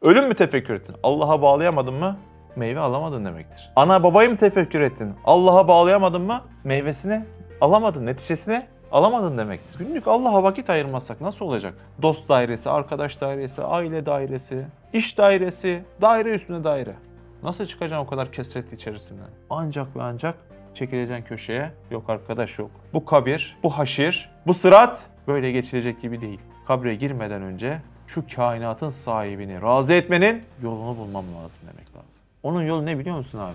Ölüm mü tefekkür ettin? Allah'a bağlayamadın mı? Meyve alamadın demektir. Ana babayı mı tefekkür ettin? Allah'a bağlayamadın mı? Meyvesini alamadın, neticesini alamadın demektir. Günlük Allah'a vakit ayırmazsak nasıl olacak? Dost dairesi, arkadaş dairesi, aile dairesi, iş dairesi, daire üstüne daire. Nasıl çıkacaksın o kadar kesretli içerisinden? Ancak ve ancak çekileceksin köşeye. Yok arkadaş yok. Bu kabir, bu haşir, bu sırat böyle geçilecek gibi değil. Kabre girmeden önce şu kainatın sahibini razı etmenin yolunu bulmam lazım demek lazım. Onun yolu ne biliyor musun abi?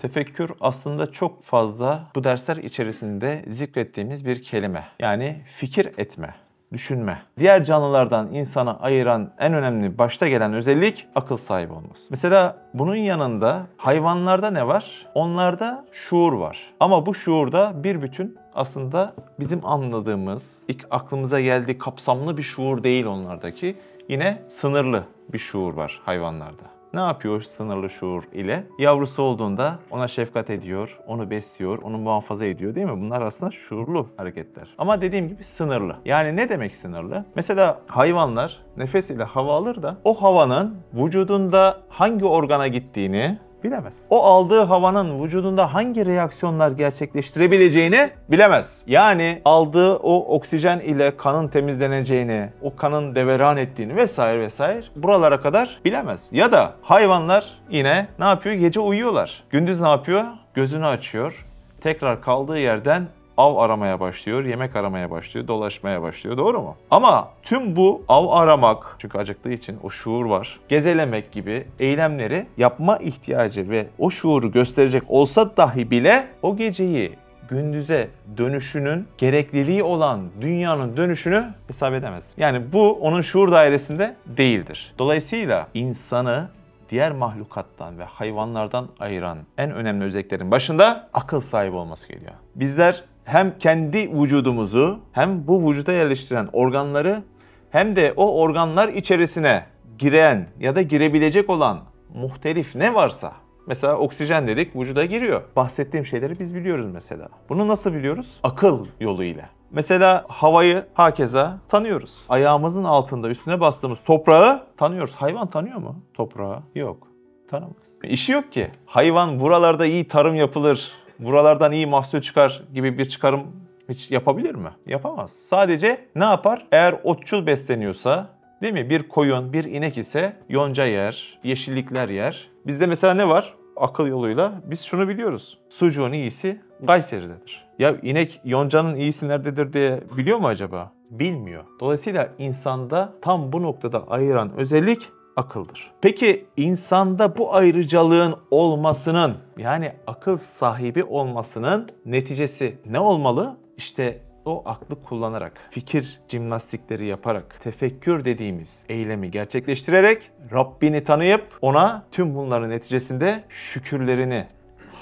Tefekkür aslında çok fazla bu dersler içerisinde zikrettiğimiz bir kelime. Yani fikir etme, düşünme. Diğer canlılardan insana ayıran en önemli başta gelen özellik akıl sahibi olması. Mesela bunun yanında hayvanlarda ne var? Onlarda şuur var. Ama bu şuurda bir bütün aslında bizim anladığımız, ilk aklımıza geldiği kapsamlı bir şuur değil onlardaki. Yine sınırlı bir şuur var hayvanlarda. Ne yapıyor sınırlı şuur ile? Yavrusu olduğunda ona şefkat ediyor, onu besliyor, onu muhafaza ediyor değil mi? Bunlar aslında şuurlu hareketler. Ama dediğim gibi sınırlı. Yani ne demek sınırlı? Mesela hayvanlar nefes ile hava alır da o havanın vücudunda hangi organa gittiğini bilemez. O aldığı havanın vücudunda hangi reaksiyonlar gerçekleştirebileceğini bilemez. Yani aldığı o oksijen ile kanın temizleneceğini, o kanın deveran ettiğini vesaire vesaire buralara kadar bilemez. Ya da hayvanlar yine ne yapıyor? Gece uyuyorlar. Gündüz ne yapıyor? Gözünü açıyor. Tekrar kaldığı yerden av aramaya başlıyor, yemek aramaya başlıyor, dolaşmaya başlıyor. Doğru mu? Ama tüm bu av aramak, çünkü acıktığı için o şuur var, gezelemek gibi eylemleri yapma ihtiyacı ve o şuuru gösterecek olsa dahi bile o geceyi gündüze dönüşünün gerekliliği olan dünyanın dönüşünü hesap edemez. Yani bu onun şuur dairesinde değildir. Dolayısıyla insanı diğer mahlukattan ve hayvanlardan ayıran en önemli özelliklerin başında akıl sahibi olması geliyor. Bizler hem kendi vücudumuzu hem bu vücuda yerleştiren organları hem de o organlar içerisine giren ya da girebilecek olan muhtelif ne varsa, mesela oksijen dedik vücuda giriyor. Bahsettiğim şeyleri biz biliyoruz mesela. Bunu nasıl biliyoruz? Akıl yoluyla. Mesela havayı hakeza tanıyoruz. Ayağımızın altında üstüne bastığımız toprağı tanıyoruz. Hayvan tanıyor mu toprağı? Yok. Tanımaz. İşi yok ki. Hayvan buralarda iyi tarım yapılır, buralardan iyi mahsul çıkar gibi bir çıkarım hiç yapabilir mi? Yapamaz. Sadece ne yapar? Eğer otçul besleniyorsa, değil mi? Bir koyun, bir inek ise yonca yer, yeşillikler yer. Bizde mesela ne var? Akıl yoluyla biz şunu biliyoruz. Sucuğun iyisi Kayseri'dedir. Ya inek yoncanın iyisi nerededir diye biliyor mu acaba? Bilmiyor. Dolayısıyla insanda tam bu noktada ayıran özellik akıldır. Peki insanda bu ayrıcalığın olmasının, yani akıl sahibi olmasının neticesi ne olmalı? İşte o aklı kullanarak, fikir jimnastikleri yaparak, tefekkür dediğimiz eylemi gerçekleştirerek Rabbini tanıyıp ona tüm bunların neticesinde şükürlerini,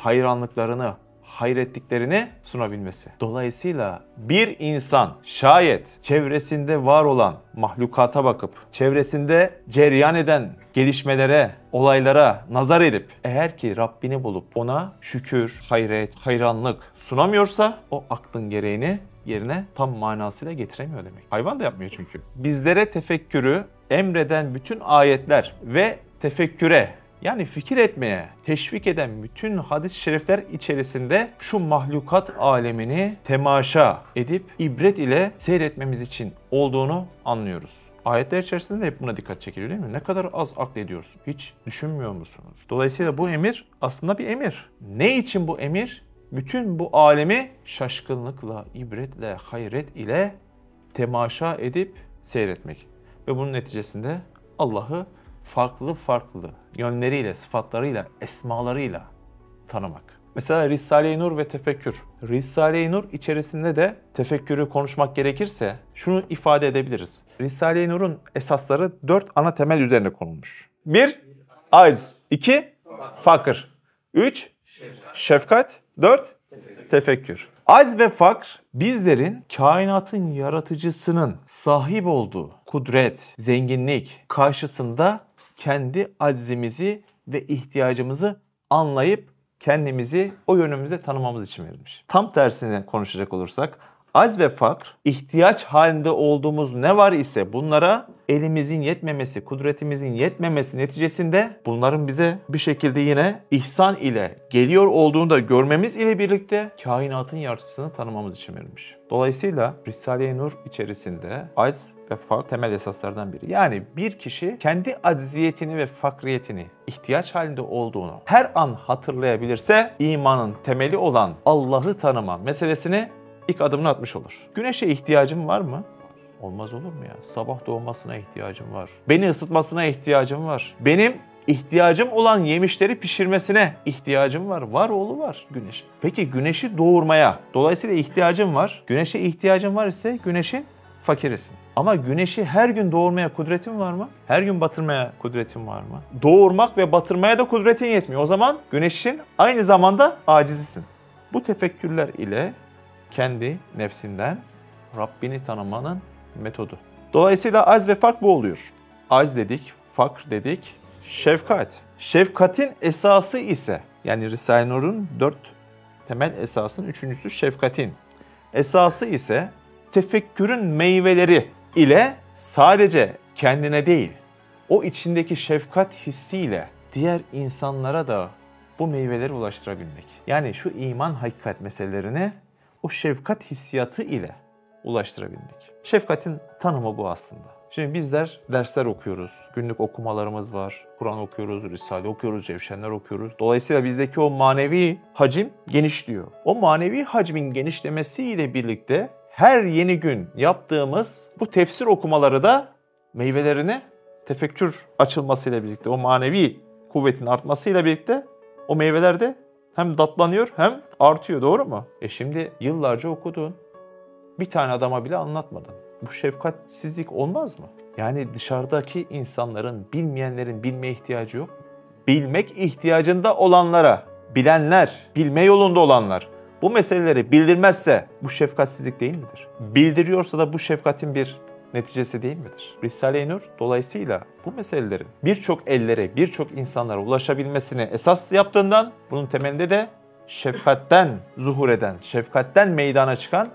hayranlıklarını, hayrettiklerini sunabilmesi. Dolayısıyla bir insan şayet çevresinde var olan mahlukata bakıp, çevresinde cereyan eden gelişmelere, olaylara nazar edip, eğer ki Rabbini bulup ona şükür, hayret, hayranlık sunamıyorsa o aklın gereğini yerine tam manasıyla getiremiyor demek. Hayvan da yapmıyor çünkü. Bizlere tefekkürü emreden bütün ayetler ve tefekküre, yani fikir etmeye teşvik eden bütün hadis-i şerifler içerisinde şu mahlukat alemini temaşa edip ibret ile seyretmemiz için olduğunu anlıyoruz. Ayetler içerisinde de hep buna dikkat çekiliyor değil mi? Ne kadar az aklediyorsun. Hiç düşünmüyor musunuz? Dolayısıyla bu emir aslında bir emir. Ne için bu emir? Bütün bu alemi şaşkınlıkla, ibretle, hayret ile temaşa edip seyretmek. Ve bunun neticesinde Allah'ı farklı farklı yönleriyle, sıfatlarıyla, esmalarıyla tanımak. Mesela Risale-i Nur ve tefekkür. Risale-i Nur içerisinde de tefekkürü konuşmak gerekirse şunu ifade edebiliriz. Risale-i Nur'un esasları 4 ana temel üzerine konulmuş. 1. Acz. 2. Fakr. 3. Şefkat. 4. Tefekkür. Acz ve fakr bizlerin kainatın yaratıcısının sahip olduğu kudret, zenginlik karşısında kendi aczimizi ve ihtiyacımızı anlayıp kendimizi o yönümüze tanımamız için verilmiş. Tam tersine konuşacak olursak Acz ve fakr, ihtiyaç halinde olduğumuz ne var ise bunlara elimizin yetmemesi, kudretimizin yetmemesi neticesinde bunların bize bir şekilde yine ihsan ile geliyor olduğunu da görmemiz ile birlikte kainatın yaratıcısını tanımamız için verilmiş. Dolayısıyla Risale-i Nur içerisinde acz ve fakr temel esaslardan biri. Yani bir kişi kendi acziyetini ve fakriyetini, ihtiyaç halinde olduğunu her an hatırlayabilirse imanın temeli olan Allah'ı tanıma meselesini ilk adımını atmış olur. Güneşe ihtiyacım var mı? Olmaz olur mu ya? Sabah doğmasına ihtiyacım var. Beni ısıtmasına ihtiyacım var. Benim ihtiyacım olan yemişleri pişirmesine ihtiyacım var. Var oğlu var güneş. Peki güneşi doğurmaya dolayısıyla ihtiyacım var. Güneşe ihtiyacım var ise güneşin fakirisin. Ama güneşi her gün doğurmaya kudretin var mı? Her gün batırmaya kudretin var mı? Doğurmak ve batırmaya da kudretin yetmiyor. O zaman güneşin aynı zamanda acizisin. Bu tefekkürler ile kendi nefsinden Rabbini tanımanın metodu. Dolayısıyla acz ve fakr bu oluyor. Acz dedik, fakr dedik, şefkat. Şefkatin esası ise, yani Risale-i Nur'un 4 temel esasının üçüncüsü şefkatin esası ise tefekkürün meyveleri ile sadece kendine değil, o içindeki şefkat hissiyle diğer insanlara da bu meyveleri ulaştırabilmek. Yani şu iman hakikat meselelerini o şefkat hissiyatı ile ulaştırabildik. Şefkatin tanımı bu aslında. Şimdi bizler dersler okuyoruz, günlük okumalarımız var, Kur'an okuyoruz, Risale okuyoruz, Cevşenler okuyoruz. Dolayısıyla bizdeki o manevi hacim genişliyor. O manevi hacmin genişlemesiyle birlikte her yeni gün yaptığımız bu tefsir okumaları da meyvelerini tefekkür açılmasıyla birlikte, o manevi kuvvetin artmasıyla birlikte o meyveler de hem tatlanıyor hem artıyor, doğru mu? Şimdi yıllarca okudun, bir tane adama bile anlatmadın. Bu şefkatsizlik olmaz mı? Yani dışarıdaki insanların, bilmeyenlerin bilmeye ihtiyacı yok. Bilmek ihtiyacında olanlara, bilenler, bilme yolunda olanlar bu meseleleri bildirmezse bu şefkatsizlik değil midir? Bildiriyorsa da bu şefkatin bir neticesi değil midir? Risale-i Nur dolayısıyla bu meselelerin birçok ellere, birçok insanlara ulaşabilmesini esas yaptığından bunun temelinde de şefkatten zuhur eden, şefkatten meydana çıkan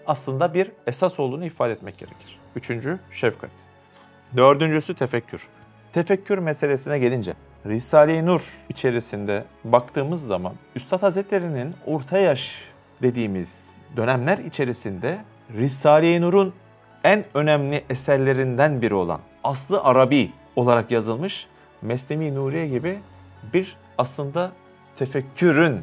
aslında bir esas olduğunu ifade etmek gerekir. Üçüncü, şefkat. Dördüncüsü tefekkür. Tefekkür meselesine gelince, Risale-i Nur içerisinde baktığımız zaman Üstad Hazretleri'nin orta yaş dediğimiz dönemler içerisinde Risale-i Nur'un en önemli eserlerinden biri olan Aslı Arabi olarak yazılmış Mesnevi Nuriye gibi bir aslında tefekkürün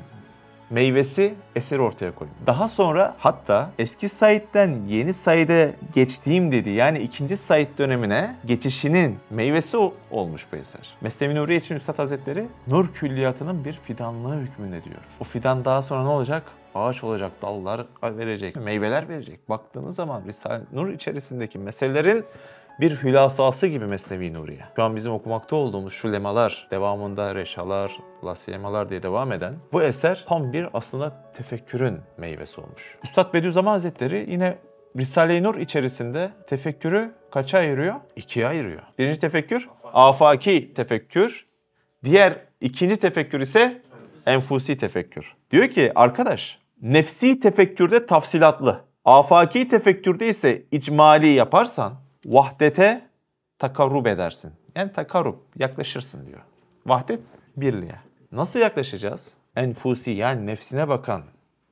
meyvesi eseri ortaya koyuyor. Daha sonra hatta eski Said'den yeni Said'e geçtiğim dedi. Yani ikinci Said dönemine geçişinin meyvesi olmuş bu eser. Mesnevi Nuriye için Üstad Hazretleri Nur külliyatının bir fidanlığı hükmünde diyor. O fidan daha sonra ne olacak? Ağaç olacak, dallar verecek, meyveler verecek. Baktığınız zaman Risale-i Nur içerisindeki meselelerin bir hülasası gibi Mesnevi Nuriye. Şu an bizim okumakta olduğumuz şu lemalar, devamında reşalar, lasiyemalar diye devam eden bu eser tam bir aslında tefekkürün meyvesi olmuş. Üstad Bediüzzaman Hazretleri yine Risale-i Nur içerisinde tefekkürü kaça ayırıyor? İkiye ayırıyor. Birinci tefekkür, afaki tefekkür. Diğer ikinci tefekkür ise enfusi tefekkür. Diyor ki arkadaş, nefsi tefekkürde tafsilatlı, afaki tefekkürde ise icmali yaparsan vahdete takarrub edersin. Yani takarrub, yaklaşırsın diyor. Vahdet, birliğe. Nasıl yaklaşacağız? Enfusi yani nefsine bakan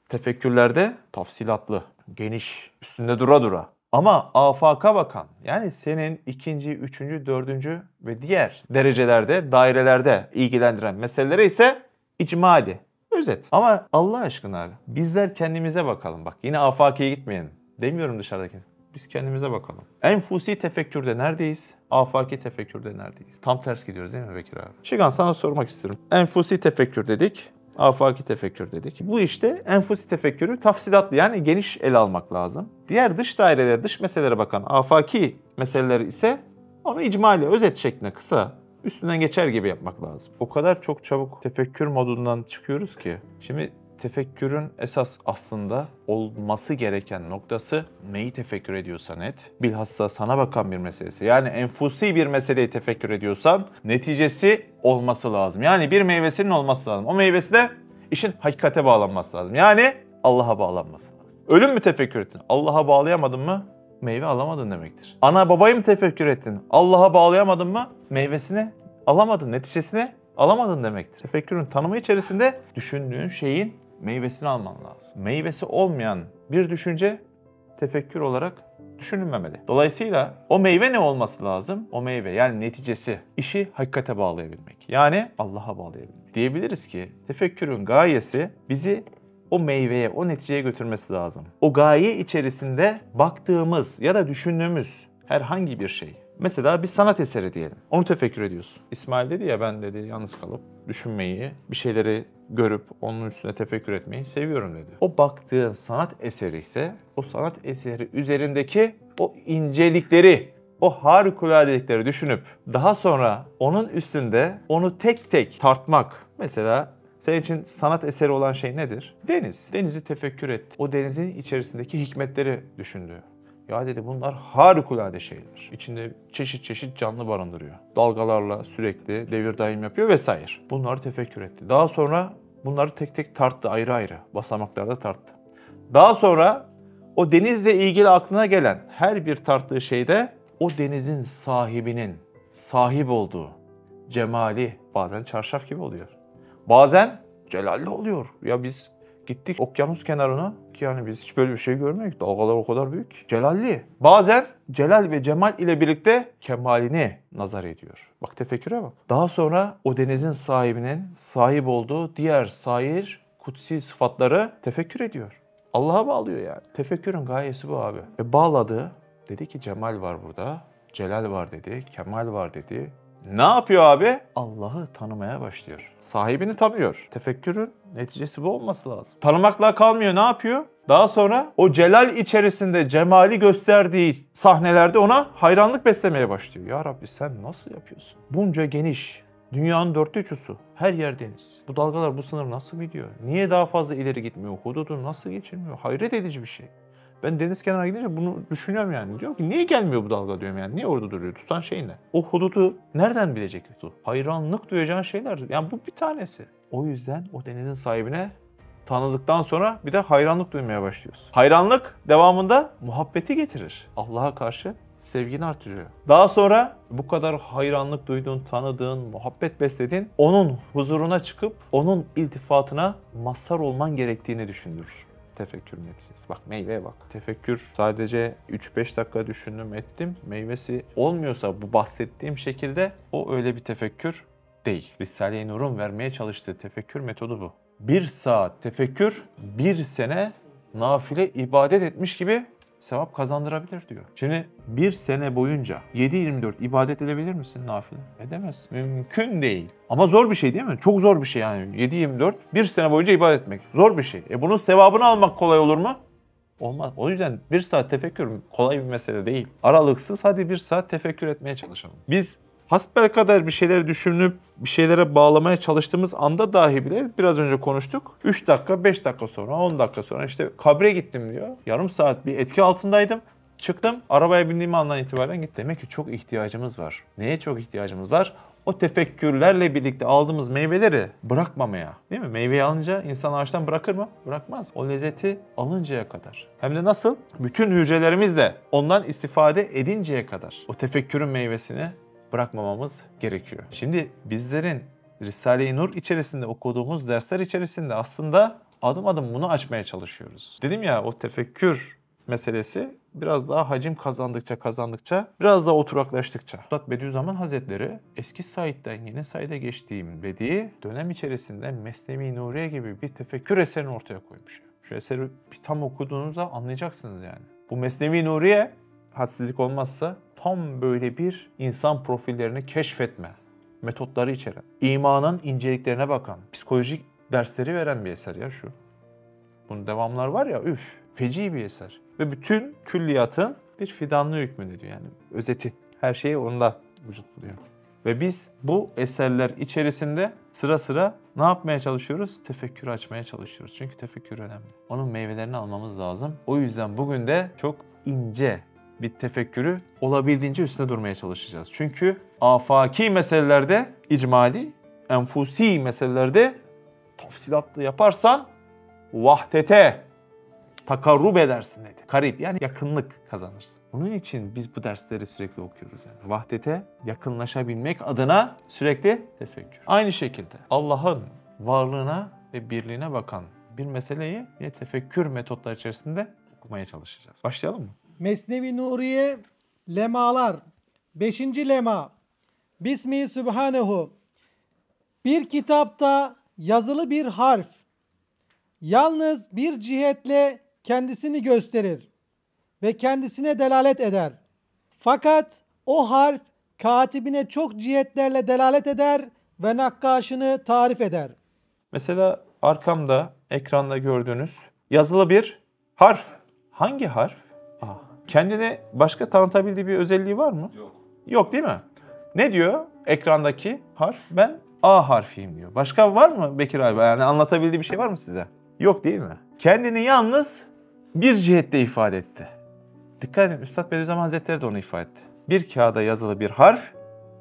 tefekkürlerde tafsilatlı, geniş, üstünde dura dura. Ama afaka bakan yani senin ikinci, üçüncü, dördüncü ve diğer derecelerde, dairelerde ilgilendiren meselelere ise icmali, özet. Ama Allah aşkına abi, bizler kendimize bakalım bak. Yine afakiye gitmeyelim. Demiyorum dışarıdaki. Biz kendimize bakalım. Enfusi tefekkürde neredeyiz? Afaki tefekkürde neredeyiz? Tam ters gidiyoruz değil mi Bekir abi? Şigan sana sormak istiyorum. Enfusi tefekkür dedik. Afaki tefekkür dedik. Bu işte enfusi tefekkürü tafsilatlı yani geniş ele almak lazım. Diğer dış dairelere, dış meselelere bakan afaki meseleleri ise onu icmali, özet şeklinde kısa, üstünden geçer gibi yapmak lazım. O kadar çok çabuk tefekkür modundan çıkıyoruz ki. Şimdi tefekkürün esas aslında olması gereken noktası neyi tefekkür ediyorsan et. Bilhassa sana bakan bir meselesi. Yani enfusi bir meseleyi tefekkür ediyorsan neticesi olması lazım. Yani bir meyvesinin olması lazım. O meyvesi de işin hakikate bağlanması lazım. Yani Allah'a bağlanması lazım. Ölüm mü tefekkür ettin? Allah'a bağlayamadın mı? Meyve alamadın demektir. Ana babayı mı tefekkür ettin? Allah'a bağlayamadın mı? Meyvesini alamadın, neticesini alamadın demektir. Tefekkürün tanımı içerisinde düşündüğün şeyin meyvesini alman lazım. Meyvesi olmayan bir düşünce tefekkür olarak düşünülmemeli. Dolayısıyla o meyve ne olması lazım? O meyve yani neticesi işi hakikate bağlayabilmek. Yani Allah'a bağlayabilmek. Diyebiliriz ki tefekkürün gayesi bizi o meyveye, o neticeye götürmesi lazım. O gaye içerisinde baktığımız ya da düşündüğümüz herhangi bir şey. Mesela bir sanat eseri diyelim. Onu tefekkür ediyorsun. İsmail dedi ya, ben dedi yalnız kalıp düşünmeyi, bir şeyleri görüp onun üstüne tefekkür etmeyi seviyorum dedi. O baktığın sanat eseri ise o sanat eseri üzerindeki o incelikleri, o harikuladelikleri düşünüp daha sonra onun üstünde onu tek tek tartmak. Mesela senin için sanat eseri olan şey nedir? Deniz. Denizi tefekkür etti. O denizin içerisindeki hikmetleri düşündü. Ya dedi bunlar harikulade şeyler. İçinde çeşit çeşit canlı barındırıyor. Dalgalarla sürekli devir daim yapıyor vesaire. Bunları tefekkür etti. Daha sonra bunları tek tek tarttı, ayrı ayrı basamaklarda tarttı. Daha sonra o denizle ilgili aklına gelen her bir tarttığı şeyde o denizin sahibinin sahip olduğu cemali bazen çarşaf gibi oluyor. Bazen celalli oluyor. Ya biz gittik okyanus kenarına ki yani biz hiç böyle bir şey görmedik. Dalgalar o kadar büyük. Celalli. Bazen celal ve cemal ile birlikte kemalini nazar ediyor. Bak tefekküre bak. Daha sonra o denizin sahibinin sahip olduğu diğer sair kutsi sıfatları tefekkür ediyor. Allah'a bağlıyor yani. Tefekkürün gayesi bu abi. Ve bağladı. Dedi ki cemal var burada. Celal var dedi. Kemal var dedi. Ne yapıyor abi? Allah'ı tanımaya başlıyor. Sahibini tanıyor. Tefekkürün neticesi bu olması lazım. Tanımakla kalmıyor. Ne yapıyor? Daha sonra o celal içerisinde cemali gösterdiği sahnelerde ona hayranlık beslemeye başlıyor. Ya Rabbi sen nasıl yapıyorsun? Bunca geniş, dünyanın dörtte üçüsü, her yer deniz. Bu dalgalar bu sınır nasıl gidiyor? Niye daha fazla ileri gitmiyor? Hududu nasıl geçilmiyor? Hayret edici bir şey. Ben deniz kenarına gidince bunu düşünüyorum yani. Diyorum ki niye gelmiyor bu dalga diyorum yani. Niye orada duruyor? Tutan şey ne? O hududu nereden bilecek su? Hayranlık duyacağın şeyler. Yani bu bir tanesi. O yüzden o denizin sahibine tanıdıktan sonra bir de hayranlık duymaya başlıyorsun. Hayranlık devamında muhabbeti getirir. Allah'a karşı sevgini artırıyor. Daha sonra bu kadar hayranlık duyduğun, tanıdığın, muhabbet beslediğin onun huzuruna çıkıp onun iltifatına mazhar olman gerektiğini düşündürür. Tefekkür neticesi. Bak meyveye bak. Tefekkür sadece 3-5 dakika düşündüm ettim. Meyvesi olmuyorsa bu bahsettiğim şekilde o öyle bir tefekkür değil. Risale-i Nur'un vermeye çalıştığı tefekkür metodu bu. 1 saat tefekkür 1 sene nafile ibadet etmiş gibi sevap kazandırabilir diyor. Şimdi 1 sene boyunca 7-24 ibadet edebilir misin nafile? Edemez. Mümkün değil. Ama zor bir şey değil mi? Çok zor bir şey yani. 7-24 1 sene boyunca ibadet etmek. Zor bir şey. Bunun sevabını almak kolay olur mu? Olmaz. O yüzden 1 saat tefekkür kolay bir mesele değil. Aralıksız hadi 1 saat tefekkür etmeye çalışalım. Biz hasbelkader bir şeyleri düşünüp bir şeylere bağlamaya çalıştığımız anda dahi bile biraz önce konuştuk. 3 dakika, 5 dakika sonra, 10 dakika sonra işte kabre gittim diyor. Yarım saat bir etki altındaydım. Çıktım, arabaya bindiğim andan itibaren git. Demek ki çok ihtiyacımız var. Neye çok ihtiyacımız var? O tefekkürlerle birlikte aldığımız meyveleri bırakmamaya. Değil mi? Meyveyi alınca insan ağaçtan bırakır mı? Bırakmaz. O lezzeti alıncaya kadar. Hem de nasıl? Bütün hücrelerimizle ondan istifade edinceye kadar. O tefekkürün meyvesini bırakmamamız gerekiyor. Şimdi bizlerin Risale-i Nur içerisinde okuduğumuz dersler içerisinde aslında adım adım bunu açmaya çalışıyoruz. Dedim ya o tefekkür meselesi biraz daha hacim kazandıkça, biraz daha oturaklaştıkça. Üstad Bediüzzaman Hazretleri eski Said'den yeni Said'e geçtiğim dediği dönem içerisinde Mesnevi Nuriye gibi bir tefekkür eserini ortaya koymuş. Şu eseri bir tam okuduğunuzda anlayacaksınız yani. Bu Mesnevi Nuriye hadsizlik olmazsa tam böyle bir insan profillerini keşfetme metotları içeren, imanın inceliklerine bakan, psikolojik dersleri veren bir eser ya şu. Bunun devamlar var ya feci bir eser. Ve bütün külliyatın bir fidanlı hükmünde diyor yani özeti. Her şeyi onda vücut buluyor. Ve biz bu eserler içerisinde sıra sıra ne yapmaya çalışıyoruz? Tefekkür açmaya çalışıyoruz. Çünkü tefekkür önemli. Onun meyvelerini almamız lazım. O yüzden bugün de çok ince bir tefekkürü olabildiğince üstüne durmaya çalışacağız. Çünkü afaki meselelerde icmali, enfusi meselelerde tafsilatlı yaparsan vahdete, takarrub edersin dedi. Karib yani yakınlık kazanırsın. Bunun için biz bu dersleri sürekli okuyoruz yani. Vahdete yakınlaşabilmek adına sürekli tefekkür. Aynı şekilde Allah'ın varlığına ve birliğine bakan bir meseleyi yine tefekkür metotları içerisinde okumaya çalışacağız. Başlayalım mı? Mesnevi Nuriye Lemalar 5. lema Bismi Sübhanehu. Bir kitapta yazılı bir harf yalnız bir cihetle kendisini gösterir ve kendisine delalet eder. Fakat o harf katibine çok cihetlerle delalet eder ve nakkaşını tarif eder. Mesela arkamda ekranda gördüğünüz yazılı bir harf. Hangi harf? Kendine başka tanıtabildiği bir özelliği var mı? Yok. Yok değil mi? Ne diyor ekrandaki harf? Ben A harfiyim diyor. Başka var mı Bekir abi? Yani anlatabildiği bir şey var mı size? Yok değil mi? Kendini yalnız bir cihette ifade etti. Dikkat edin, Üstad Bediüzzaman Hazretleri de onu ifade etti. Bir kağıda yazılı bir harf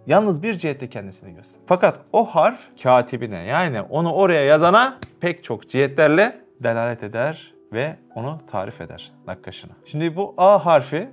yalnız bir cihette kendisini gösterir. Fakat o harf katibine yani onu oraya yazana pek çok cihetlerle delalet eder ve onu tarif eder nakkaşına. Şimdi bu A harfi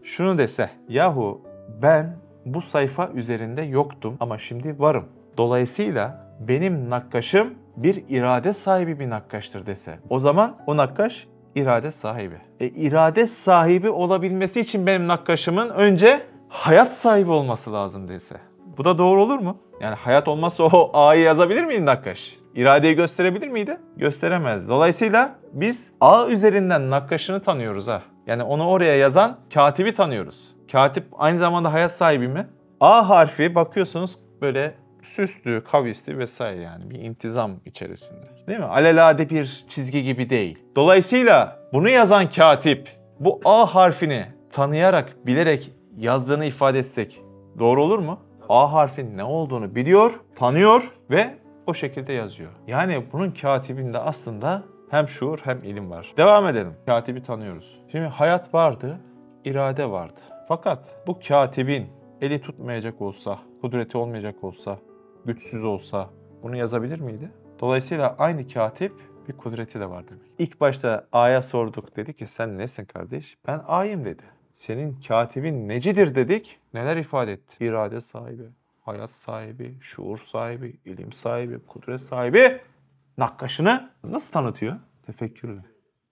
şunu dese, yahu ben bu sayfa üzerinde yoktum ama şimdi varım. Dolayısıyla benim nakkaşım bir irade sahibi bir nakkaştır dese. O zaman o nakkaş irade sahibi. İrade sahibi olabilmesi için benim nakkaşımın önce hayat sahibi olması lazım dese. Bu da doğru olur mu? Yani hayat olmazsa o A'yı yazabilir miydi nakkaş? İradeyi gösterebilir miydi? Gösteremez. Dolayısıyla biz A üzerinden nakkaşını tanıyoruz ha. Yani onu oraya yazan katibi tanıyoruz. Katip aynı zamanda hayat sahibi mi? A harfi bakıyorsunuz böyle süslü, kavisli vesaire yani bir intizam içerisinde. Değil mi? Alelade bir çizgi gibi değil. Dolayısıyla bunu yazan katip bu A harfini tanıyarak, bilerek yazdığını ifade etsek doğru olur mu? A harfinin ne olduğunu biliyor, tanıyor ve o şekilde yazıyor. Yani bunun katibinde aslında hem şuur hem ilim var. Devam edelim. Katibi tanıyoruz. Şimdi hayat vardı, irade vardı. Fakat bu katibin eli tutmayacak olsa, kudreti olmayacak olsa, güçsüz olsa bunu yazabilir miydi? Dolayısıyla aynı katip bir kudreti de var demek. İlk başta A'ya sorduk, dedi ki sen nesin kardeş? Ben A'yım dedi. Senin katibin necidir dedik. Neler ifade etti? İrade sahibi, hayat sahibi, şuur sahibi, ilim sahibi, kudret sahibi. Nakkaşını nasıl tanıtıyor? Tefekkürle.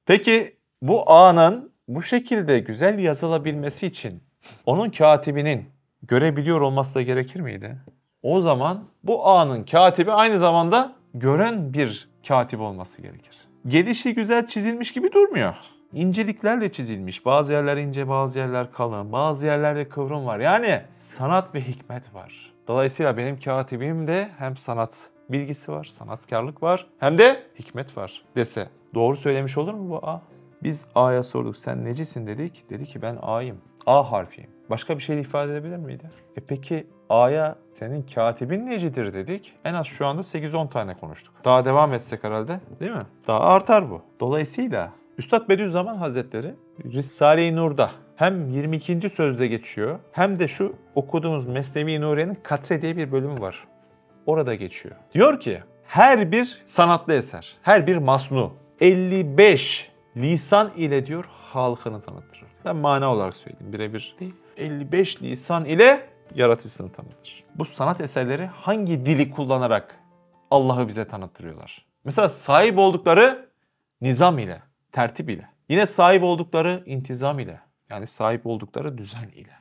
Peki bu A'nın bu şekilde güzel yazılabilmesi için onun katibinin görebiliyor olması da gerekir miydi? O zaman bu A'nın katibi aynı zamanda gören bir katip olması gerekir. Gelişi güzel çizilmiş gibi durmuyor. İnceliklerle çizilmiş. Bazı yerler ince, bazı yerler kalın, bazı yerlerde kıvrım var. Yani sanat ve hikmet var. Dolayısıyla benim katibimde hem sanat bilgisi var, sanatkarlık var, hem de hikmet var dese. Doğru söylemiş olur mu bu A? Biz A'ya sorduk, sen necisin dedik. Dedi ki ben A'yım. A harfiyim. Başka bir şey ifade edebilir miydi? Peki A'ya senin katibin necidir dedik. En az şu anda 8-10 tane konuştuk. Daha devam etsek herhalde değil mi? Daha artar bu. Dolayısıyla Üstad Bediüzzaman Hazretleri Risale-i Nur'da hem 22. sözde geçiyor hem de şu okuduğumuz Mesnevi Nuriye'nin Katre diye bir bölümü var. Orada geçiyor. Diyor ki her bir sanatlı eser, her bir masnu 55 lisan ile diyor halkını tanıtır. Ben mana olarak söyleyeyim birebir değil. 55 lisan ile yaratıcısını tanıtır. Bu sanat eserleri hangi dili kullanarak Allah'ı bize tanıttırıyorlar? Mesela sahip oldukları nizam ile, tertip ile. Yine sahip oldukları intizam ile. Yani sahip oldukları düzen ile.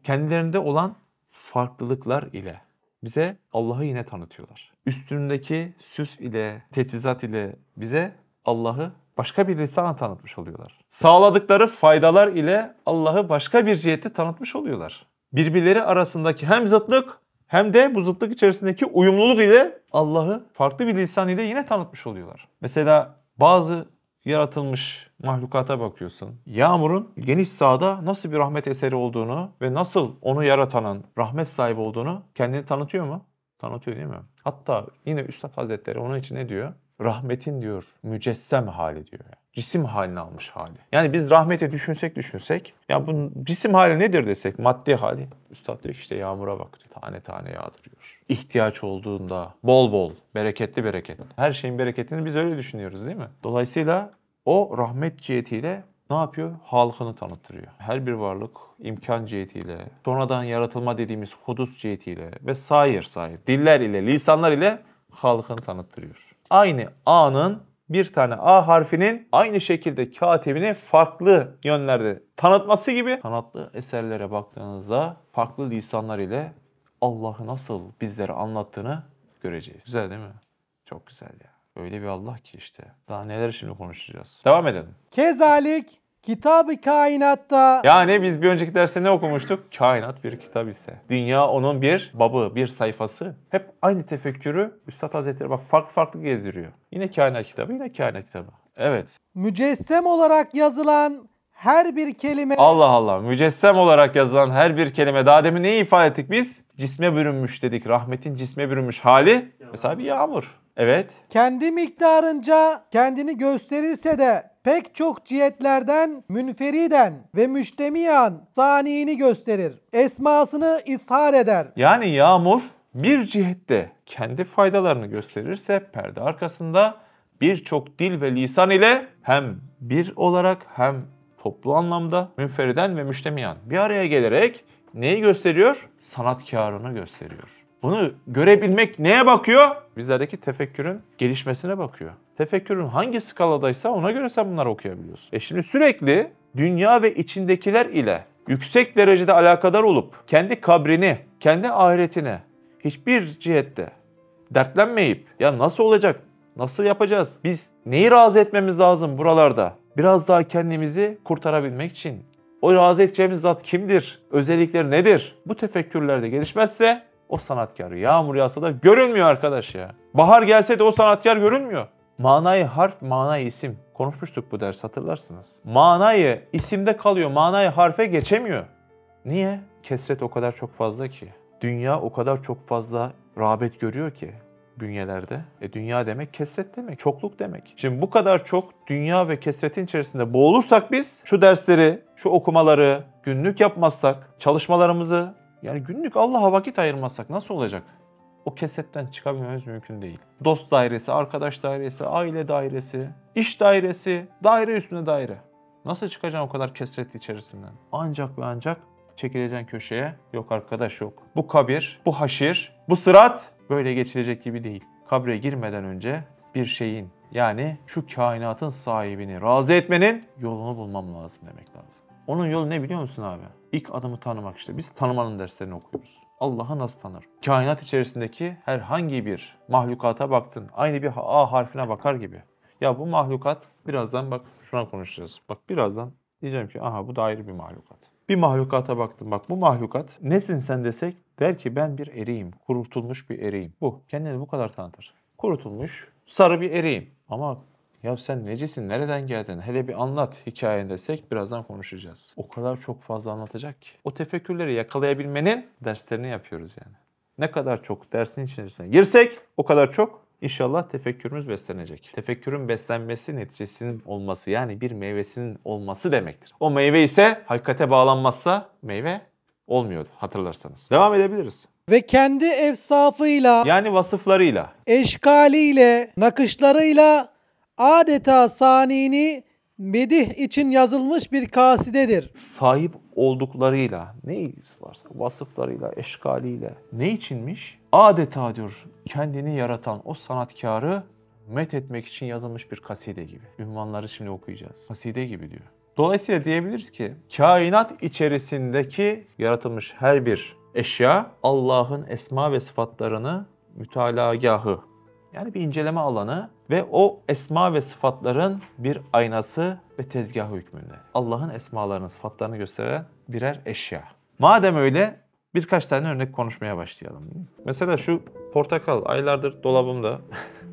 Kendilerinde olan farklılıklar ile bize Allah'ı yine tanıtıyorlar. Üstündeki süs ile, teçhizat ile bize Allah'ı başka bir lisanla tanıtmış oluyorlar. Sağladıkları faydalar ile Allah'ı başka bir cihette tanıtmış oluyorlar. Birbirleri arasındaki hem zıtlık hem de bu zıtlık içerisindeki uyumluluk ile Allah'ı farklı bir lisan ile yine tanıtmış oluyorlar. Mesela bazı yaratılmış mahlukata bakıyorsun. Yağmurun geniş sahada nasıl bir rahmet eseri olduğunu ve nasıl onu yaratanın rahmet sahibi olduğunu kendini tanıtıyor mu? Tanıtıyor değil mi? Hatta yine Üstad Hazretleri onun için ne diyor? Rahmetin diyor mücessem hali diyor. Cisim halini almış hali. Yani biz rahmeti düşünsek ya bunun cisim hali nedir desek maddi hali. Üstad diyor ki işte yağmura bak diyor. Tane tane yağdırıyor. İhtiyaç olduğunda bol bol, bereketli. Her şeyin bereketini biz öyle düşünüyoruz değil mi? Dolayısıyla O rahmet cihetiyle ne yapıyor? Halkını tanıtıyor. Her bir varlık imkan cihetiyle, sonradan yaratılma dediğimiz hudus cihetiyle ve sair diller ile, lisanlar ile halkını tanıtıyor. Aynı A'nın bir tane A harfinin aynı şekilde katibini farklı yönlerde tanıtması gibi sanatlı eserlere baktığınızda farklı lisanlar ile Allah'ı nasıl bizlere anlattığını göreceğiz. Güzel değil mi? Çok güzel ya. Öyle bir Allah ki işte. Daha neler şimdi konuşacağız. Devam edelim. Kezalik Kitab-ı Kainat'ta Yani biz bir önceki derste ne okumuştuk? Kainat bir kitap ise. Dünya onun bir babı, bir sayfası. Hep aynı tefekkürü Üstad Hazretleri bak farklı gezdiriyor. Yine kainat kitabı, yine kainat kitabı. Evet. mücessem olarak yazılan her bir kelime Allah Allah. Mücessem olarak yazılan her bir kelime. Daha demin neyi ifade ettik biz? Cisme bürünmüş dedik. Rahmetin cisme bürünmüş hali. Mesela bir yağmur. Evet. kendi miktarınca kendini gösterirse de pek çok cihetlerden münferiden ve müştemiyan saniini gösterir. Esmasını ishar eder. Yani yağmur bir cihette kendi faydalarını gösterirse perde arkasında birçok dil ve lisan ile hem bir olarak hem toplu anlamda münferiden ve müştemiyan bir araya gelerek neyi gösteriyor? Sanatkarını gösteriyor. Bunu görebilmek neye bakıyor? Bizlerdeki tefekkürün gelişmesine bakıyor. Tefekkürün hangi skaladaysa ona göre sen bunları okuyabiliyorsun. Şimdi sürekli dünya ve içindekiler ile yüksek derecede alakadar olup kendi kabrini, kendi ahiretini hiçbir cihette dertlenmeyip ya nasıl olacak, nasıl yapacağız, biz neyi razı etmemiz lazım buralarda? Biraz daha kendimizi kurtarabilmek için. O razı edeceğimiz zat kimdir? Özellikleri nedir? Bu tefekkürlerde gelişmezse o sanatkar yağmur yağsa da görünmüyor arkadaş ya. Bahar gelse de o sanatkar görünmüyor. Manayı harf, manayı isim. Konuşmuştuk bu ders hatırlarsınız. Manayı isimde kalıyor, manayı harfe geçemiyor. Niye? Kesret o kadar çok fazla ki. Dünya o kadar çok fazla rağbet görüyor ki bünyelerde. Dünya demek kesret demek, çokluk demek. Şimdi bu kadar çok dünya ve kesretin içerisinde boğulursak biz şu dersleri, şu okumaları günlük yapmazsak, çalışmalarımızı yani günlük Allah'a vakit ayırmazsak nasıl olacak? O kesetten çıkabilmemiz mümkün değil. Dost dairesi, arkadaş dairesi, aile dairesi, iş dairesi, daire üstüne daire. Nasıl çıkacaksın o kadar kesret içerisinden? Ancak ve ancak çekileceksin köşeye. Yok arkadaş yok. Bu kabir, bu haşir, bu sırat böyle geçilecek gibi değil. Kabre girmeden önce bir şeyin yani şu kainatın sahibini razı etmenin yolunu bulmam lazım demek lazım. Onun yolu ne biliyor musun abi? İlk adımı tanımak işte. Biz tanımanın derslerini okuyoruz. Allah'ı nasıl tanır? Kainat içerisindeki herhangi bir mahlukata baktın. Aynı bir A harfine bakar gibi. Ya bu mahlukat birazdan bak şuna konuşacağız. Bak birazdan diyeceğim ki aha bu da ayrı bir mahlukat. Bir mahlukata baktım bak bu mahlukat nesin sen desek der ki ben bir eriyim. Kurutulmuş bir eriyim. Bu. Kendini bu kadar tanıtır. Kurutulmuş sarı bir eriyim. Ama ya sen necesin, nereden geldin? Hele bir anlat hikayen desek birazdan konuşacağız. O kadar çok fazla anlatacak ki. O tefekkürleri yakalayabilmenin derslerini yapıyoruz yani. Ne kadar çok dersin içerisine girsek o kadar çok inşallah tefekkürümüz beslenecek. Tefekkürün beslenmesi neticesinin olması yani bir meyvesinin olması demektir. O meyve ise hakikate bağlanmazsa meyve olmuyordu hatırlarsanız. Devam edebiliriz. ve kendi efsafıyla, Yani vasıflarıyla. eşkaliyle, nakışlarıyla adeta sanini medih için yazılmış bir kasidedir. Sahip olduklarıyla, ne varsa vasıflarıyla, eşkaliyle. Ne içinmiş? Adeta diyor kendini yaratan o sanatkarı met etmek için yazılmış bir kaside gibi. Ünvanları şimdi okuyacağız. Kaside gibi diyor. Dolayısıyla diyebiliriz ki kainat içerisindeki yaratılmış her bir eşya Allah'ın esma ve sıfatlarını mütalagahı yani bir inceleme alanı ve o esma ve sıfatların bir aynası ve tezgahı hükmünde. Allah'ın esmalarını, sıfatlarını gösteren birer eşya. Madem öyle birkaç tane örnek konuşmaya başlayalım. Mesela şu portakal aylardır dolabımda.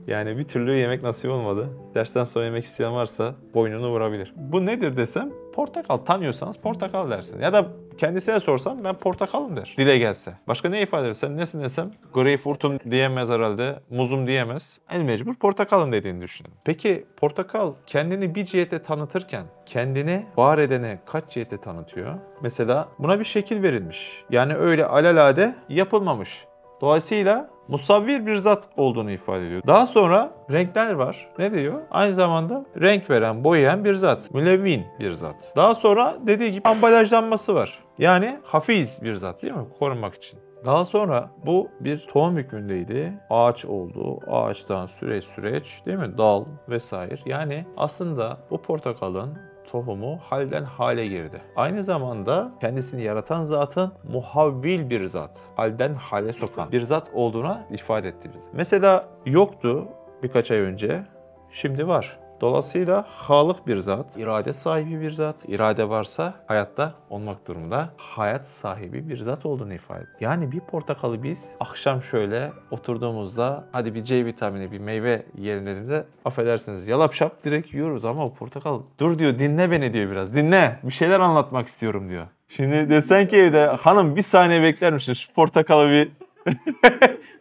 Yani bir türlü yemek nasip olmadı. Dersten sonra yemek isteyen varsa boynunu vurabilir. Bu nedir desem portakal. Tanıyorsanız portakal dersin. Ya da kendisine sorsam ben portakalım der. Dile gelse. Başka ne ifade eder? Sen nesin desem greyfurtum diyemez herhalde. Muzum diyemez. El mecbur portakalım dediğini düşünelim. Peki portakal kendini bir cihete tanıtırken kendini var edene kaç cihete tanıtıyor? Mesela buna bir şekil verilmiş. Yani öyle alelade yapılmamış. Dolayısıyla musavvir bir zat olduğunu ifade ediyor. Daha sonra renkler var. Ne diyor? Aynı zamanda renk veren, boyayan bir zat. Mülevvin bir zat. Daha sonra dediği gibi ambalajlanması var. Yani hafiz bir zat değil mi? Korumak için. Daha sonra bu bir tohum hükmündeydi. Ağaç oldu. Ağaçtan süreç değil mi? Dal vesaire. Yani aslında bu portakalın tohumu halden hale girdi. Aynı zamanda kendisini yaratan zatın muhavvil bir zat, halden hale sokan bir zat olduğuna ifade etti bize. Mesela yoktu birkaç ay önce, şimdi var. Dolayısıyla halık bir zat, irade sahibi bir zat, irade varsa hayatta olmak durumunda hayat sahibi bir zat olduğunu ifade ediyor. Yani bir portakalı biz akşam şöyle oturduğumuzda hadi bir C vitamini, bir meyve yiyelim dediğimizde affedersiniz yalap şap direkt yiyoruz ama o portakal dur diyor dinle beni diyor biraz dinle bir şeyler anlatmak istiyorum diyor. Şimdi desen ki evde hanım bir saniye bekler misin şu portakalı bir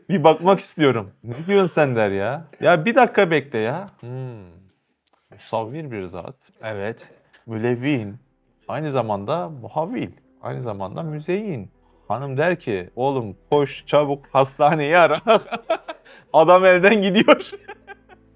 bir bakmak istiyorum. Ne diyorsun sen der ya. Ya bir dakika bekle ya. Musavvir bir zat. Evet. Mülevvin. Aynı zamanda muhavvil. Aynı zamanda müzeyyin. Hanım der ki oğlum koş çabuk hastaneyi ara. Adam elden gidiyor.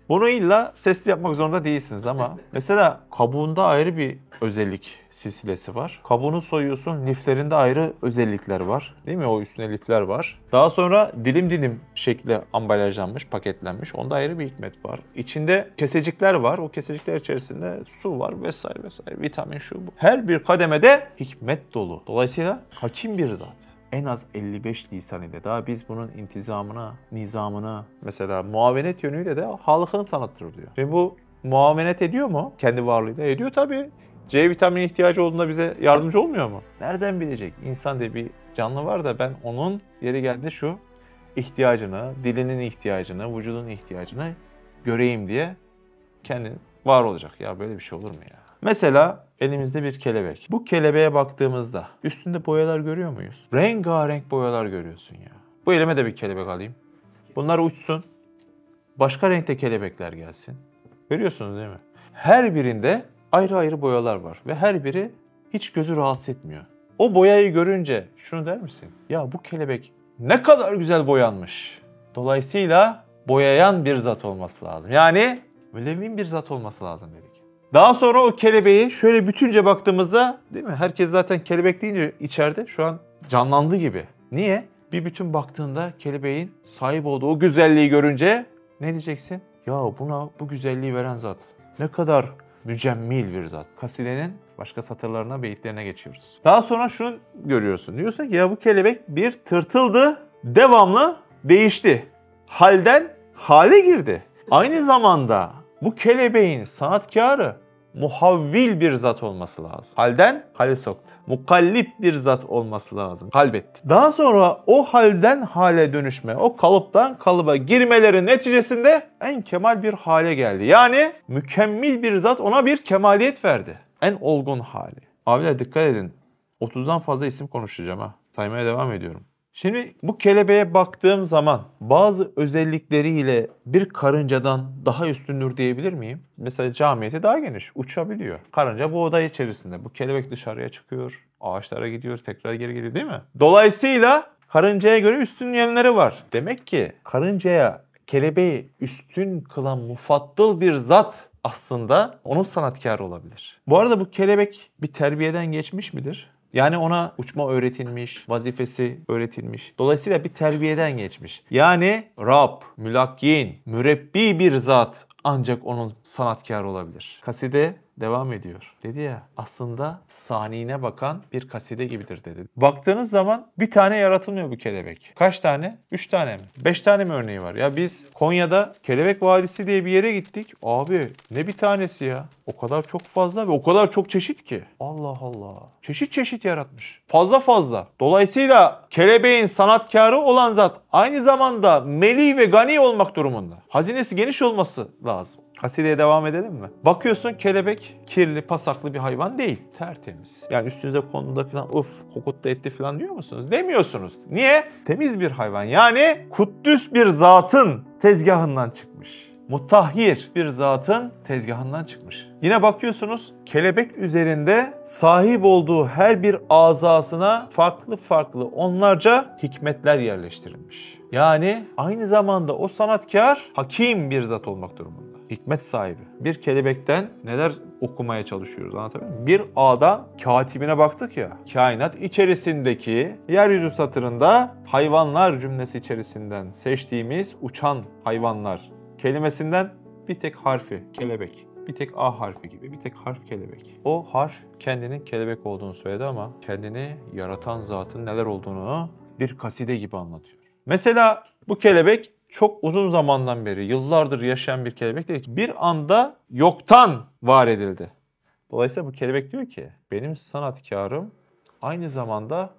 Bunu illa sesli yapmak zorunda değilsiniz ama mesela kabuğunda ayrı bir özellik silsilesi var. Kabuğunu soyuyorsun, liflerinde ayrı özellikler var. Değil mi? O üstüne lifler var. Daha sonra dilim dilim şekli ambalajlanmış, paketlenmiş. Onda ayrı bir hikmet var. İçinde kesecikler var. O kesecikler içerisinde su var vesaire vesaire. Vitamin şu bu. Her bir kademede hikmet dolu. Dolayısıyla hakim bir zat. En az 55 lisan ile daha biz bunun intizamına, nizamına mesela muavenet yönüyle de halkını tanıtır diyor. Ve bu muavenet ediyor mu? Kendi varlığıyla ediyor tabii. C vitamini ihtiyacı olduğunda bize yardımcı olmuyor mu? Nereden bilecek? İnsan diye bir canlı var da ben onun yeri geldi şu ihtiyacını, dilinin ihtiyacını, vücudun ihtiyacını göreyim diye kendi var olacak. Ya böyle bir şey olur mu ya? Mesela elimizde bir kelebek. Bu kelebeğe baktığımızda üstünde boyalar görüyor muyuz? Rengarenk boyalar görüyorsun ya. Bu elime de bir kelebek alayım. Bunlar uçsun. Başka renkte kelebekler gelsin. Görüyorsunuz değil mi? Her birinde ayrı ayrı boyalar var ve her biri hiç gözü rahatsız etmiyor. O boyayı görünce şunu der misin? Ya bu kelebek ne kadar güzel boyanmış. Dolayısıyla boyayan bir zat olması lazım. Yani mülevvin bir zat olması lazım dedik. Daha sonra o kelebeği şöyle bütünce baktığımızda değil mi? Herkes zaten kelebek deyince içeride şu an canlandı gibi. Niye? Bir bütün baktığında kelebeğin sahip olduğu o güzelliği görünce ne diyeceksin? Ya buna bu güzelliği veren zat ne kadar mücemmil bir zat. Kasidenin başka satırlarına, beyitlerine geçiyoruz. Daha sonra şunu görüyorsun. Diyorsun ki ya bu kelebek bir tırtıldı, devamlı değişti. Halden hale girdi. Aynı zamanda bu kelebeğin sanatkarı muhavvil bir zat olması lazım. Halden hale soktu. Mukallip bir zat olması lazım. Kalbetti. Daha sonra o halden hale dönüşme, o kalıptan kalıba girmelerin neticesinde en kemal bir hale geldi. Yani mükemmel bir zat ona bir kemaliyet verdi. En olgun hali. Abiler dikkat edin. 30'dan fazla isim konuşacağım ha. Saymaya devam ediyorum. Şimdi bu kelebeğe baktığım zaman bazı özellikleriyle bir karıncadan daha üstündür diyebilir miyim? Mesela camiyeti daha geniş, uçabiliyor. Karınca bu oda içerisinde. Bu kelebek dışarıya çıkıyor, ağaçlara gidiyor, tekrar geri geliyor değil mi? Dolayısıyla karıncaya göre üstün yönleri var. Demek ki karıncaya kelebeği üstün kılan mufaddıl bir zat aslında onun sanatkarı olabilir. Bu arada bu kelebek bir terbiyeden geçmiş midir? Yani ona uçma öğretilmiş, vazifesi öğretilmiş. Dolayısıyla bir terbiyeden geçmiş. Yani Rab, mülakkin, mürebbi bir zat ancak onun sanatkarı olabilir. Kaside devam ediyor. Dedi ya aslında saniyine bakan bir kaside gibidir dedi. Baktığınız zaman bir tane yaratılmıyor bu kelebek. Kaç tane? 3 tane mi? 5 tane mi örneği var? Ya biz Konya'da Kelebek Vadisi diye bir yere gittik. Abi ne bir tanesi ya? O kadar çok fazla ve o kadar çok çeşit ki. Allah Allah. Çeşit çeşit yaratmış. Fazla fazla. Dolayısıyla kelebeğin sanatkarı olan zat aynı zamanda meli ve gani olmak durumunda. Hazinesi geniş olması lazım. Kasideye devam edelim mi? Bakıyorsun kelebek kirli, pasaklı bir hayvan değil. Tertemiz. Yani üstünüze konduğunda falan kokuttu etti falan diyor musunuz? Demiyorsunuz. Niye? Temiz bir hayvan. Yani kuddüs bir zatın tezgahından çıkmış. mutahhir bir zatın tezgahından çıkmış. Yine bakıyorsunuz kelebek üzerinde sahip olduğu her bir azasına farklı farklı onlarca hikmetler yerleştirilmiş. Yani aynı zamanda o sanatkar hakim bir zat olmak durumunda. Hikmet sahibi. Bir kelebekten neler okumaya çalışıyoruz, anlatabiliyor muyum? Bir A'dan katibine baktık ya. Kainat içerisindeki yeryüzü satırında hayvanlar cümlesi içerisinden seçtiğimiz uçan hayvanlar kelimesinden bir tek harfi kelebek. Bir tek A harfi gibi, bir tek harf kelebek. O harf kendinin kelebek olduğunu söyledi ama kendini yaratan zatın neler olduğunu bir kaside gibi anlatıyor. Mesela bu kelebek çok uzun zamandan beri, yıllardır yaşayan bir kelebek değil ki. Bir anda yoktan var edildi. Dolayısıyla bu kelebek diyor ki, benim sanatkarım aynı zamanda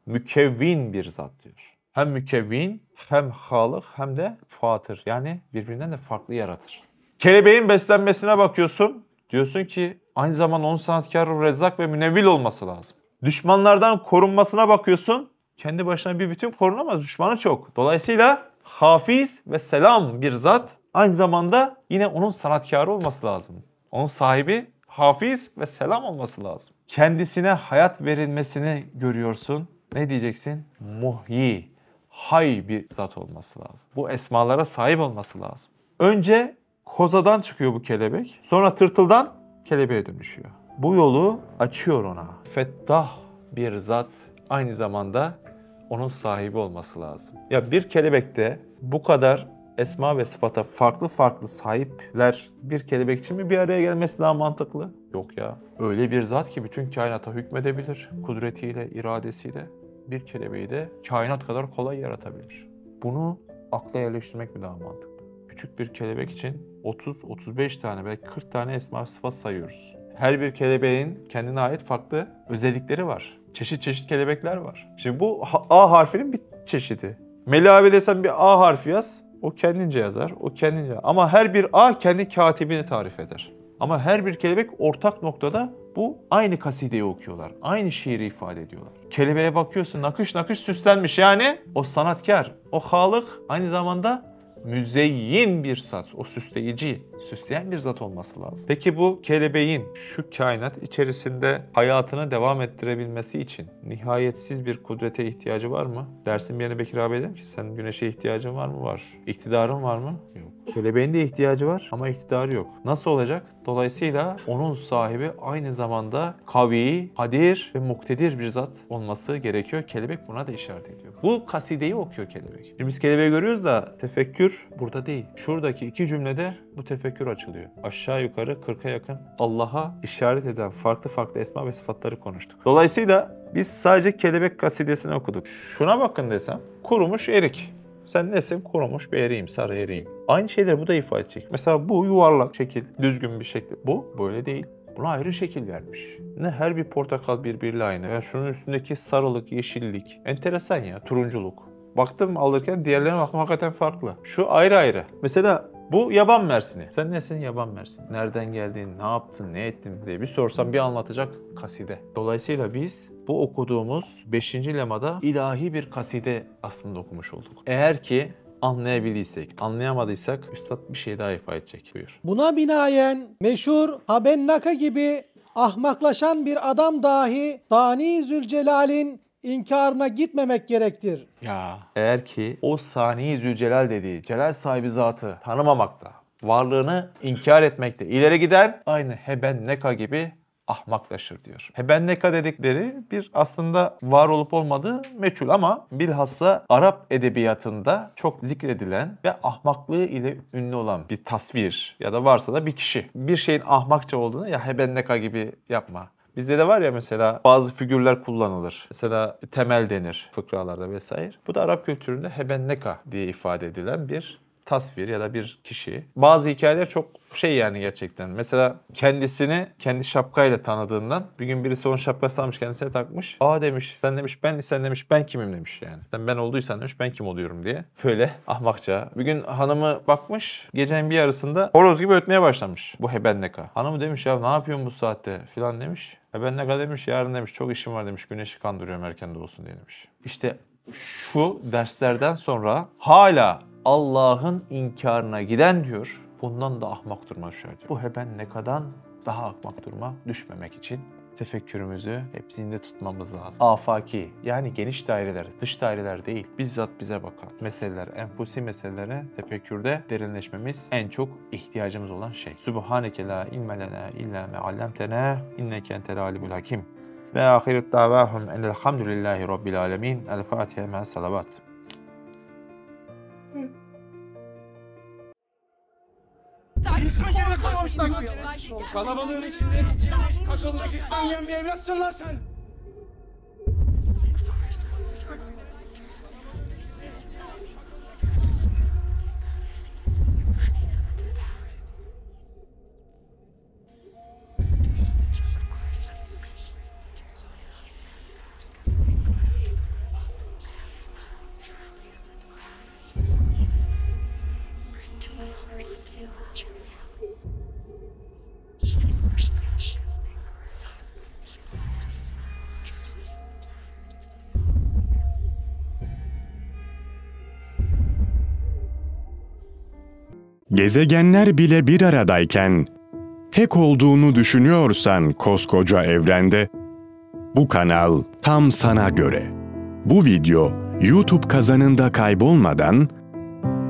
mükevvin bir zat diyor. Hem mükevvin, hem halık, hem de fatır. Yani birbirinden de farklı yaratır. Kelebeğin beslenmesine bakıyorsun. Diyorsun ki aynı zamanda onun sanatkarı rezzak ve münevvil olması lazım. Düşmanlardan korunmasına bakıyorsun. Kendi başına bir bütün korunamaz. Düşmanı çok. Dolayısıyla hafiz ve selam bir zat. Aynı zamanda yine onun sanatkarı olması lazım. Onun sahibi hafiz ve selam olması lazım. Kendisine hayat verilmesini görüyorsun. Ne diyeceksin? Muhyi, hay bir zat olması lazım. Bu esmalara sahip olması lazım. Önce kozadan çıkıyor bu kelebek. Sonra tırtıldan kelebeğe dönüşüyor. Bu yolu açıyor ona. Fettah bir zat, aynı zamanda onun sahibi olması lazım. Ya bir kelebekte bu kadar esma ve sıfata farklı farklı sahipler bir kelebek için mi bir araya gelmesi daha mantıklı? Yok ya. Öyle bir zat ki bütün kainata hükmedebilir. Kudretiyle, iradesiyle bir kelebeği de kainat kadar kolay yaratabilir. Bunu akla yerleştirmek mi daha mantıklı? Küçük bir kelebek için 30-35 tane belki 40 tane esma sıfat sayıyoruz. Her bir kelebeğin kendine ait farklı özellikleri var. Çeşit çeşit kelebekler var. Şimdi bu A harfinin bir çeşidi. Melih abi desem bir A harfi yaz, o kendince yazar, o kendince. Ama her bir A kendi katibini tarif eder. Ama her bir kelebek ortak noktada bu aynı kasideyi okuyorlar. Aynı şiiri ifade ediyorlar. Kelebeğe bakıyorsun nakış nakış süslenmiş, yani o sanatkar, o halık aynı zamanda müzeyyin bir zat, o süsleyici, süsleyen bir zat olması lazım. Peki bu kelebeğin şu kainat içerisinde hayatını devam ettirebilmesi için nihayetsiz bir kudrete ihtiyacı var mı? Dersin bir yerine Bekir abi dedim ki sen güneşe ihtiyacın var mı? Var. İktidarın var mı? Yok. Kelebeğin de ihtiyacı var ama iktidarı yok. Nasıl olacak? Dolayısıyla onun sahibi aynı zamanda kavi, kadir ve muktedir bir zat olması gerekiyor. Kelebek buna da işaret ediyor. Bu kasideyi okuyor kelebek. Şimdi biz kelebeği görüyoruz da tefekkür burada değil. Şuradaki iki cümlede bu tefekkür açılıyor. Aşağı yukarı 40'a yakın Allah'a işaret eden farklı farklı esma ve sıfatları konuştuk. Dolayısıyla biz sadece kelebek kasidesini okuduk. Şuna bakın desem, kurumuş erik. Sen nesin? Kurumuş bir eriğim, sarı eriğim. Aynı şeyleri bu da ifade edecek. Mesela bu yuvarlak şekil, düzgün bir şekil. Bu böyle değil. Buna ayrı şekil vermiş. Ne her bir portakal birbiriyle aynı. Yani şunun üstündeki sarılık, yeşillik. Enteresan ya, turunculuk. Baktım alırken diğerlerine baktım hakikaten farklı. Şu ayrı ayrı. Mesela bu yaban mersini. Sen nesin? Yaban mersini. Nereden geldin, ne yaptın, ne ettin diye bir sorsam bir anlatacak kaside. Dolayısıyla biz bu okuduğumuz 5. lemada ilahi bir kaside aslında okumuş olduk. Eğer ki anlayabildiysek, anlayamadıysak Üstad bir şey daha ifade edecek. Buyur. Buna binaen meşhur Habennaka gibi ahmaklaşan bir adam dahi Sani Zülcelal'in inkarına gitmemek gerektir. Ya eğer ki o Sani Zülcelal dediği celal sahibi zatı tanımamakta, varlığını inkar etmekte ileri giden aynı Hebenneka gibi ahmaklaşır diyor. Hebenneka dedikleri bir aslında var olup olmadığı meçhul ama bilhassa Arap edebiyatında çok zikredilen ve ahmaklığı ile ünlü olan bir tasvir ya da varsa da bir kişi. Bir şeyin ahmakça olduğunu ya Hebenneka gibi yapma. Bizde de var ya mesela bazı figürler kullanılır. Mesela temel denir fıkralarda vesaire. Bu da Arap kültüründe hebenneka diye ifade edilen bir tasvir ya da bir kişi. Bazı hikayeler çok yani gerçekten. Mesela kendisini kendi şapkayla tanıdığından bir gün birisi onun şapkası almış kendisine takmış. Aa demiş, sen demiş sen demiş ben kimim demiş yani. Sen ben olduysan demiş ben kim oluyorum diye. Böyle ahmakça. Bir gün hanımı bakmış gecenin bir yarısında horoz gibi ötmeye başlamış bu hebenneka. Hanımı demiş ya ne yapıyorsun bu saatte filan demiş. Hebenneka demiş yarın demiş çok işim var demiş güneşi kandırıyorum erken de olsun diye demiş. İşte şu derslerden sonra hala Allah'ın inkarına giden diyor bundan da ahmak duruma düşer diyor. Bu hebenlekadan daha ahmak duruma düşmemek için tefekkürümüzü hep zinde tutmamız lazım. Afaki, yani geniş daireler, dış daireler değil, bizzat bize bakan meseleler, enfusi meselelere tefekkürde derinleşmemiz en çok ihtiyacımız olan şey. Subhaneke la ilme lena illa me allamtena inneke entel alimul hakim. Ve ahiret davahum enelhamdülillahi rabbil alemin. El Fatiha me'as salavat. İsme gerek kalmamış lan. Kalabalığın içinde yetiştirilmiş, kakılmış İspanyol bir evlatsın lan sen. Gezegenler bile bir aradayken, tek olduğunu düşünüyorsan koskoca evrende, bu kanal tam sana göre. Bu video YouTube kazanında kaybolmadan,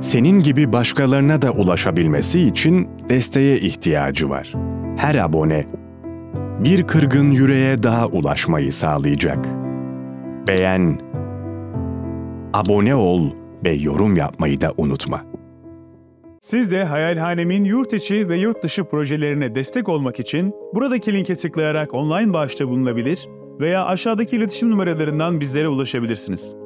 senin gibi başkalarına da ulaşabilmesi için desteğe ihtiyacı var. Her abone, bir kırgın yüreğe daha ulaşmayı sağlayacak. Beğen, abone ol ve yorum yapmayı da unutma. Siz de Hayalhanem'in yurt içi ve yurt dışı projelerine destek olmak için buradaki linke tıklayarak online bağışta bulunabilir veya aşağıdaki iletişim numaralarından bizlere ulaşabilirsiniz.